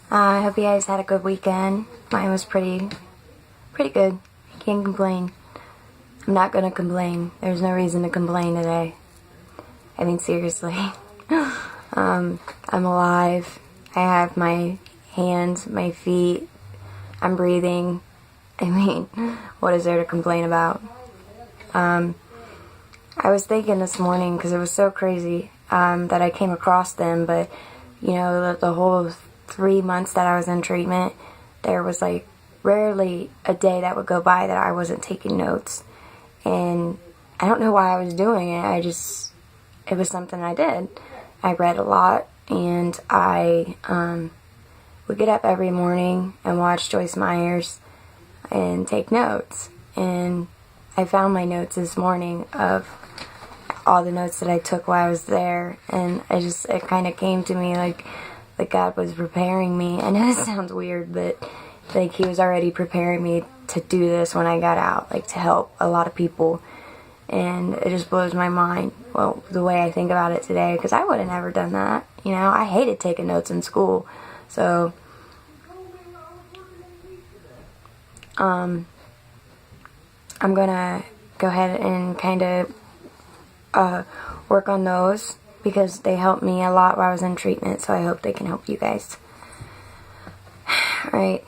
I hope you guys had a good weekend. Mine was pretty good. Can't complain. I'm not gonna complain. There's no reason to complain today. I mean, seriously. I'm alive. I have my hands, my feet. I'm breathing. I mean, what is there to complain about? I was thinking this morning, because it was so crazy that I came across them, but you know, the whole 3 months that I was in treatment, there was like rarely a day that would go by that I wasn't taking notes. And I don't know why I was doing it. It was something I did. I read a lot, and I would get up every morning and watch Joyce Myers and take notes. And I found my notes this morning of all the notes that I took while I was there, and it kind of came to me like God was preparing me. I know this sounds weird, but like He was already preparing me to do this when I got out, like to help a lot of people. And it just blows my mind, well, the way I think about it today, because I would have never done that. You know, I hated taking notes in school. So I'm gonna go ahead and kind of work on those, because they helped me a lot while I was in treatment, so I hope they can help you guys. Alright,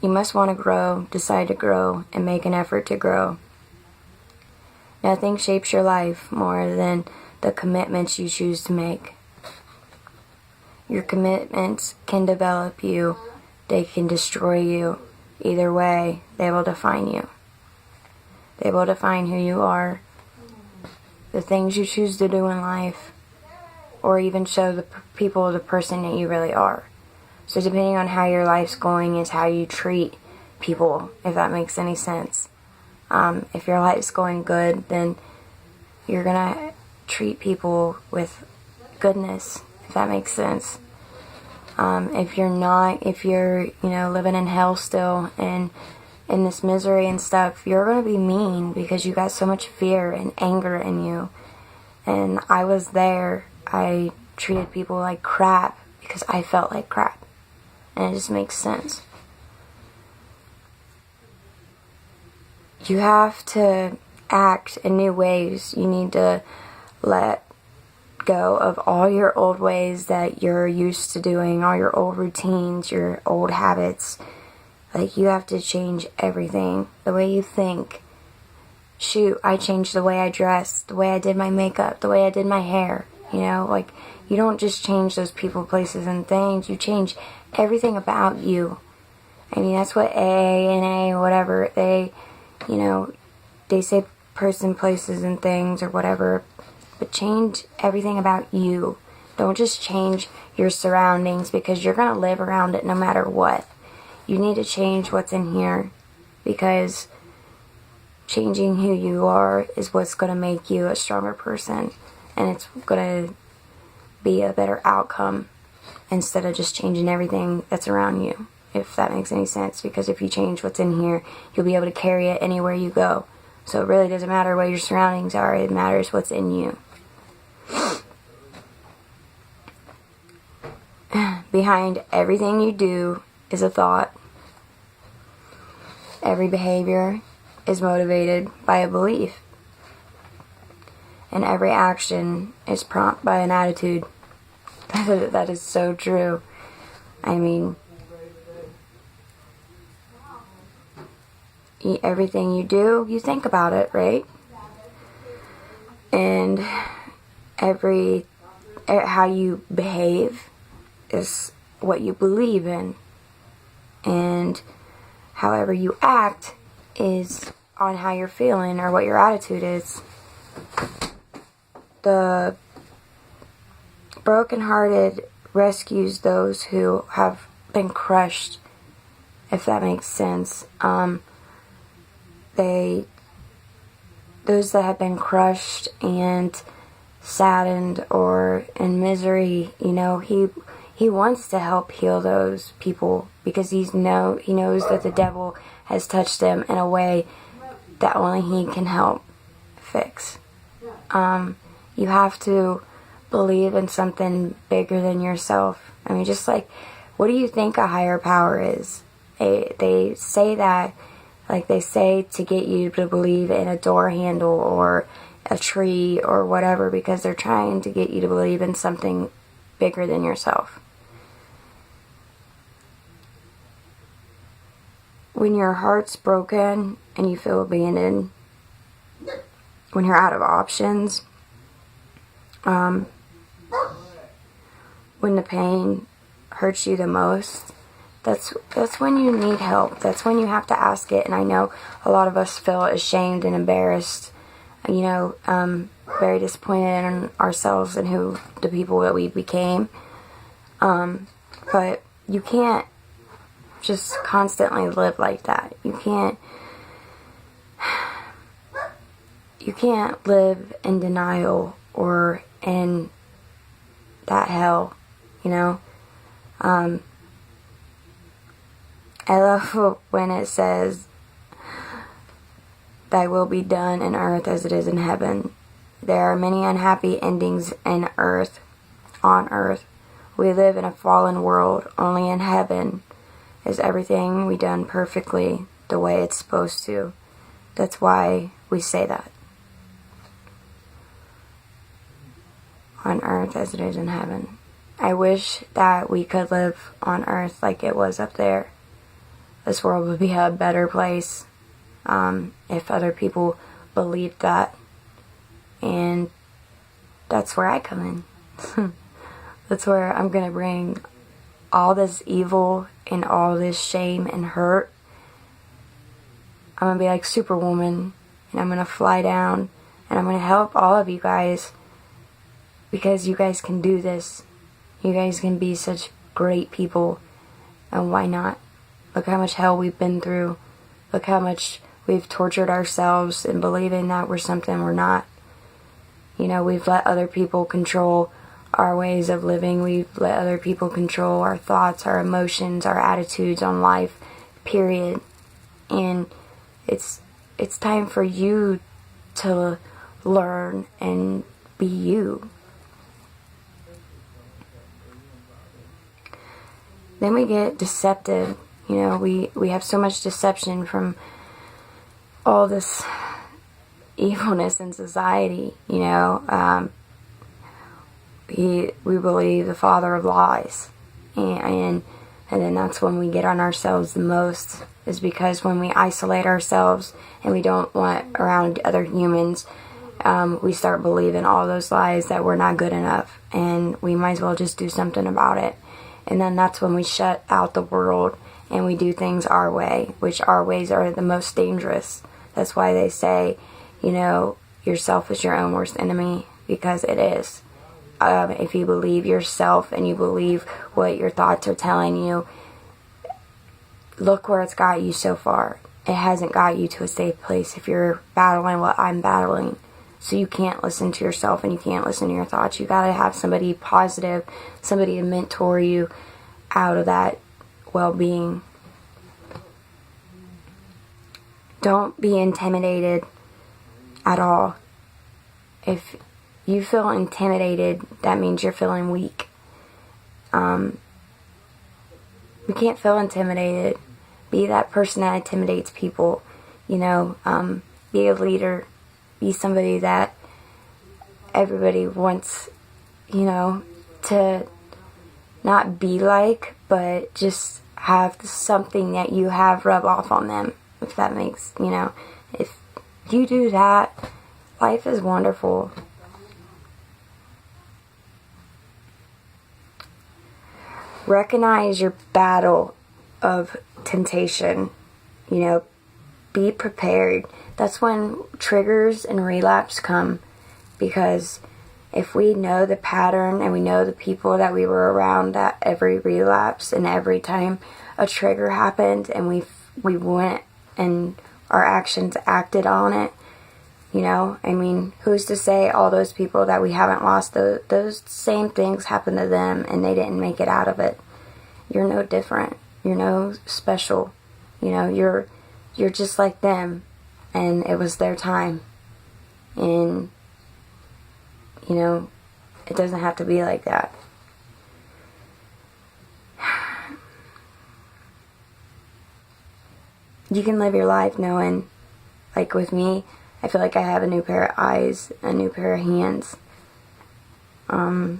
you must want to grow, decide to grow, and make an effort to grow. Nothing shapes your life more than the commitments you choose to make. Your commitments can develop you, they can destroy you. Either way, they will define you. They will define who you are, the things you choose to do in life, or even show the people the person that you really are. So depending on how your life's going is how you treat people, if that makes any sense. If your life's going good, then you're gonna treat people with goodness, if that makes sense. If you're not, if you're, living in hell still and in this misery and stuff, you're going to be mean because you got so much fear and anger in you. And I was there. I treated people like crap because I felt like crap. And it just makes sense. You have to act in new ways. You need to let go of all your old ways that you're used to doing, all your old routines, your old habits. Like, you have to change everything. The way you think. Shoot, I changed the way I dressed, the way I did my makeup, the way I did my hair. Like, you don't just change those people, places, and things. You change everything about you. I mean, that's what AA and A, whatever, they say person, places, and things, or whatever. But change everything about you. Don't just change your surroundings, because you're going to live around it no matter what. You need to change what's in here, because changing who you are is what's going to make you a stronger person, and it's going to be a better outcome instead of just changing everything that's around you, if that makes any sense. Because if you change what's in here, you'll be able to carry it anywhere you go. So it really doesn't matter what your surroundings are, it matters what's in you. Behind everything you do is a thought. Every behavior is motivated by a belief. And every action is prompted by an attitude. That is so true. I mean, everything you do, you think about it, right? And how you behave is what you believe in. And however you act is on how you're feeling or what your attitude is. The brokenhearted rescues those who have been crushed, if that makes sense. Those that have been crushed and saddened or in misery, he wants to help heal those people, because he knows that the devil has touched them in a way that only he can help fix. You have to believe in something bigger than yourself. I mean, just like, what do you think a higher power is? They say that, like they say to get you to believe in a door handle or a tree or whatever, because they're trying to get you to believe in something bigger than yourself. When your heart's broken and you feel abandoned, when you're out of options, when the pain hurts you the most, that's when you need help. That's when you have to ask it. And I know a lot of us feel ashamed and embarrassed, very disappointed in ourselves and the people that we became. But you can't just constantly live like that. You can't live in denial or in that hell, you know. I love when it says, "Thy will be done in earth as it is in heaven." There are many unhappy endings on earth. We live in a fallen world. Only in heaven is everything we done perfectly the way it's supposed to. That's why we say that. On earth as it is in heaven. I wish that we could live on earth like it was up there. This world would be a better place if other people believed that. And that's where I come in. That's where I'm going to bring all this evil and all this shame and hurt. I'm going to be like Superwoman, and I'm going to fly down, and I'm going to help all of you guys, because you guys can do this. You guys can be such great people, and why not? Look how much hell we've been through. Look how much we've tortured ourselves in believing that we're something we're not. You know, we've let other people control our ways of living. We've let other people control our thoughts, our emotions, our attitudes on life, period. And it's time for you to learn and be you. Then we get deceptive. You know, we have so much deception from all this evilness in society, you know. We believe the father of lies. And then that's when we get on ourselves the most, is because when we isolate ourselves and we don't want around other humans, we start believing all those lies that we're not good enough, and we might as well just do something about it. And then that's when we shut out the world and we do things our way, which our ways are the most dangerous. That's why they say, you know, yourself is your own worst enemy, because it is. If you believe yourself and you believe what your thoughts are telling you, look where it's got you so far. It hasn't got you to a safe place if you're battling what I'm battling. So you can't listen to yourself and you can't listen to your thoughts. You gotta have somebody positive, somebody to mentor you out of that well-being. Don't be intimidated at all. If you feel intimidated, that means you're feeling weak. We can't feel intimidated. Be that person that intimidates people. You know, be a leader. Be somebody that everybody wants, you know, to not be like, but just have something that you have rub off on them, if that makes, you know. If you do that, life is wonderful. Recognize your battle of temptation. You know, be prepared. That's when triggers and relapse come, because if we know the pattern and we know the people that we were around at every relapse and every time a trigger happened and we went and our actions acted on it, you know, I mean, who's to say all those people that we haven't lost, those same things happened to them and they didn't make it out of it. You're no different. You're no special. You know, you're just like them, and it was their time. And, you know, it doesn't have to be like that. you can live your life knowing, like with me, I feel like I have a new pair of eyes, a new pair of hands, a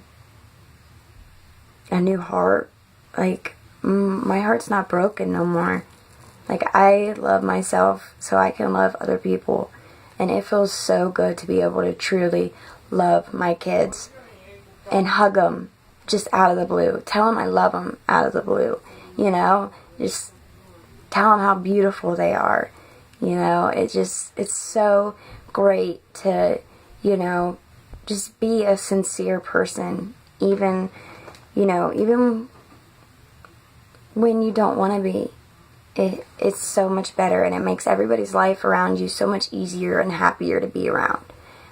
new heart. Like, my heart's not broken no more. Like, I love myself so I can love other people. And it feels so good to be able to truly love my kids and hug them just out of the blue. Tell them I love them out of the blue. You know, just tell them how beautiful they are. You know, it's so great to, you know, just be a sincere person. Even, you know, even when you don't want to be. It's so much better, and it makes everybody's life around you so much easier and happier to be around.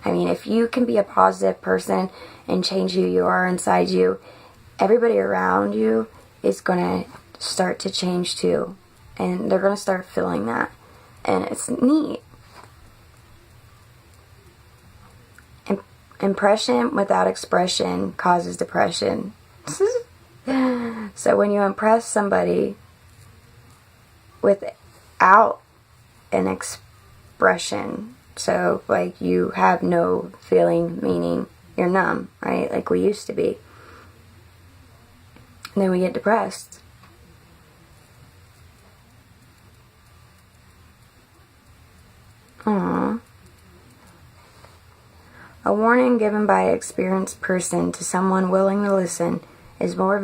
I mean, if you can be a positive person and change who you are inside you, everybody around you is going to start to change too. And they're going to start feeling that. And it's neat. Impression without expression causes depression. So when you impress somebody without an expression, so like you have no feeling, meaning you're numb, right? Like we used to be. And then we get depressed. Aww. A warning given by an experienced person to someone willing to listen is more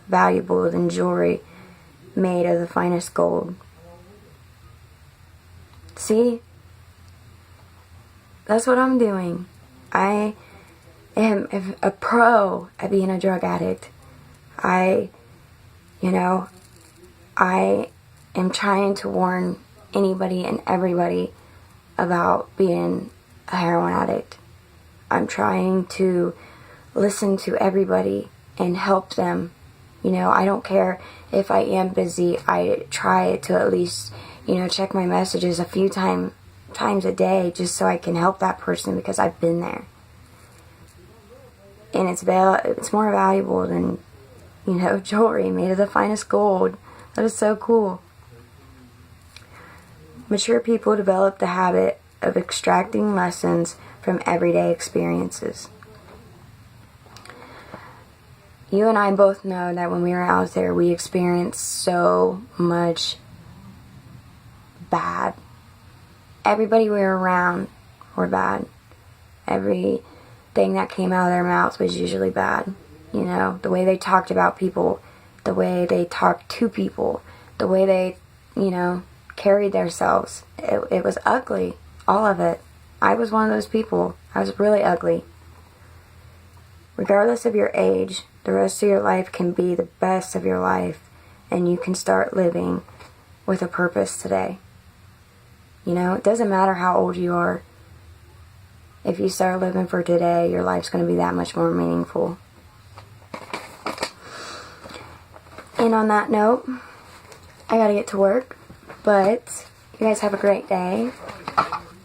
valuable than jewelry made of the finest gold. See? That's what I'm doing. I am a pro at being a drug addict. I am trying to warn anybody and everybody about being a heroin addict. I'm trying to listen to everybody and help them. You know, I don't care if I am busy. I try to at least, check my messages a few times a day just so I can help that person because I've been there. And it's more valuable than, jewelry made of the finest gold. That is so cool. Mature people develop the habit of extracting lessons from everyday experiences. You and I both know that when we were out there, we experienced so much bad. Everybody we were around were bad. Everything that came out of their mouths was usually bad. The way they talked about people, the way they talked to people, the way they, carried themselves. It was ugly. All of it. I was one of those people. I was really ugly. Regardless of your age, the rest of your life can be the best of your life, and you can start living with a purpose today. It doesn't matter how old you are. If you start living for today, your life's going to be that much more meaningful. And on that note, I gotta get to work, but you guys have a great day.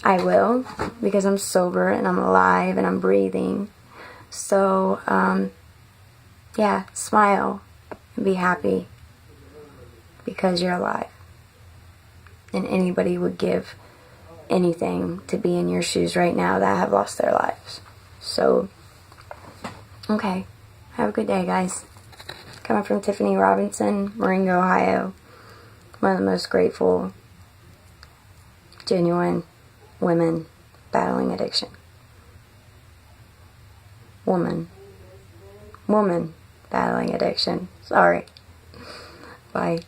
I will, because I'm sober and I'm alive and I'm breathing. So, smile and be happy because you're alive. And anybody would give anything to be in your shoes right now that have lost their lives. So, okay. Have a good day, guys. Coming from Tiffany Robinson, Marengo, Ohio. One of the most grateful, genuine women battling addiction. Woman battling addiction. Sorry. Bye.